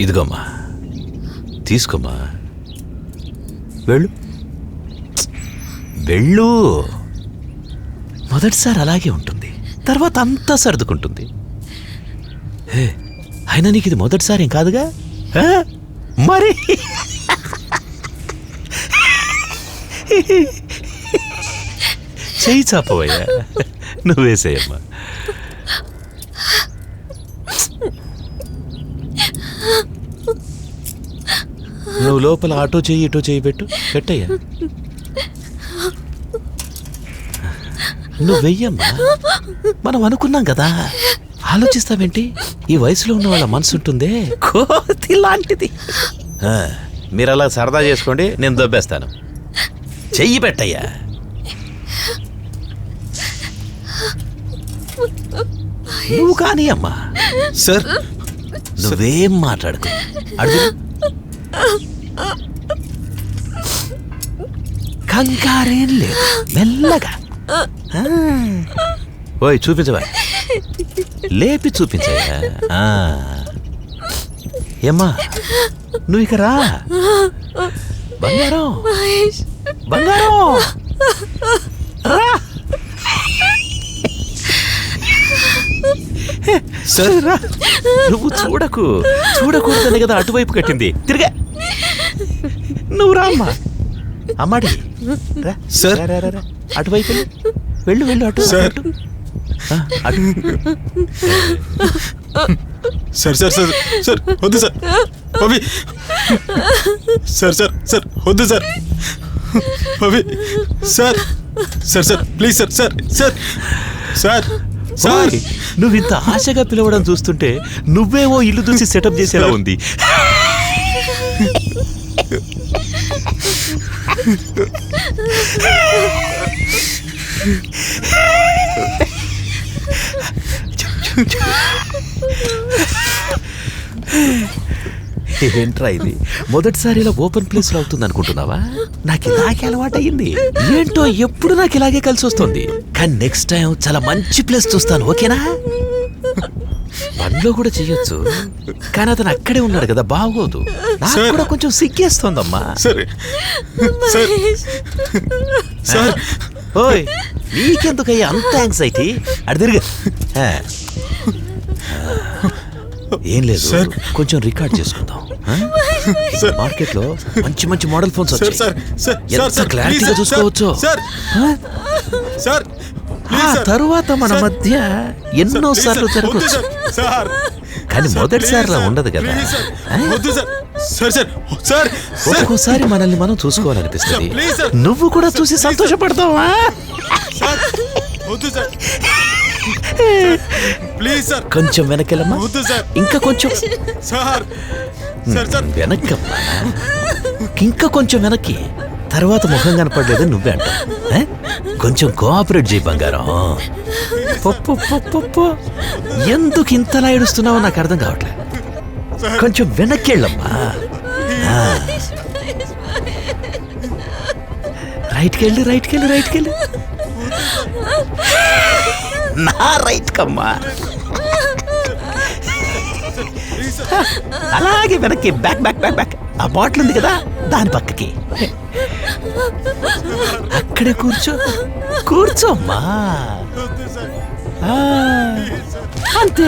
ఇదిగోమ్మా, తీసుకోమ్మా, వెళ్ళు వెళ్ళు. మొదటిసారి అలాగే ఉంటుంది, తర్వాత అంతా సర్దుకుంటుంది. అయినా నీకు ఇది మొదటిసారి ఏం కాదుగా మరి. చెయ్యి చాపవయ్యా, నువ్వేసేయమ్మా. నువ్వు లోపల అటో చెయ్యి ఇటో చెయ్యి పెట్టయ్యా. నువ్వు వెయ్యమ్మా. మనం అనుకున్నాం కదా, ఆలోచిస్తావేంటి? ఈ వయసులో ఉన్న వాళ్ళ మనసు ఉంటుందే కోతి లాంటిది. మీరు అలా సరదా చేసుకోండి, నేను దొబ్బేస్తాను. చెయ్యి పెట్టయ్యా. నువ్వు కానీ అమ్మా. సార్, నువ్వేం మాట్లాడుకో. అడుగు. కంగారేం లేదు, మెల్లగా. ఓయ్ చూపించవా, లేపి చూపించయ్యా. ఏమ్మా నువ్వు ఇక రా. బంగారం బంగారం రా. సరే రా. నువ్వు చూడకూడదని కదా అటువైపు కట్టింది. తిరిగా నువ్వు రా అమ్మా. అమ్మాడి రా. సార్, అటువైపు వెళ్ళు వెళ్ళు. అటు sir. Sir sir sir sir వద్దు sir. Pavi sir sir sir వద్దు sir. Pavi sir sir sir please sir sir sir sir sir. నువ్వు ఇంత ఆశగా పిలవడం చూస్తుంటే నువ్వేమో ఇల్లు చూసి సెటప్ చేసేలా ఉంది. ఏంట్రా ఇది, మొదటిసారి ఇలా ఓపెన్ ప్లేస్ లో అవుతుంది అనుకుంటున్నావా? నాకు ఇలాగే అలవాటు అయ్యింది. ఏంటో ఎప్పుడు నాకు ఇలాగే కలిసి వస్తుంది. కానీ నెక్స్ట్ టైం చాలా మంచి ప్లేస్ చూస్తాను, ఓకేనా? పనిలో కూడా చెయ్యొచ్చు, కానీ అతను అక్కడే ఉన్నాడు కదా, బాగోదు. నాకు కూడా కొంచెం సిగ్గేస్తోందమ్మా. ఓయ్ నీకెందుకయ్యా అంత యాంగ్జైటీ? అడి తిరిగి. ఏం లేదు, కొంచెం రికార్డ్ చేసుకుందాం. మార్కెట్ లో మంచి మంచి మోడల్ ఫోన్స్ వచ్చాయి, ఎంత క్లారిటీగా చూసుకోవచ్చు. తరువాత మన మధ్య ఎన్నో సార్లు జరగవచ్చు, కానీ మొదటిసారిలా ఉండదు కదా. ఒక్కోసారి మనల్ని మనం చూసుకోవాలనిపిస్తుంది. నువ్వు కూడా చూసి సంతోషపడతావా? కొంచెం వెనకెళ్ళమ్మా, ఇంకా కొంచెం వెనక్కమ్మా, ఇంకా కొంచెం వెనక్కి. తర్వాత ముఖం కనపడలేదు నువ్వే అంటావు. కొంచెం కోఆపరేట్ చేయి బంగారం. ఎందుకు ఇంతలా ఏడుస్తున్నావో నాకు అర్థం కావట్లేదు. కొంచెం వెనక్కి వెళ్ళమ్మా. రైట్కి వెళ్ళి. నా రైట్ కమ్మా. అలాగే వెనక్కి, బ్యాక్. ఆ బాటిల్ ఉంది కదా, దాని పక్కకి. అక్కడే కూర్చోమ్మా. అంతే.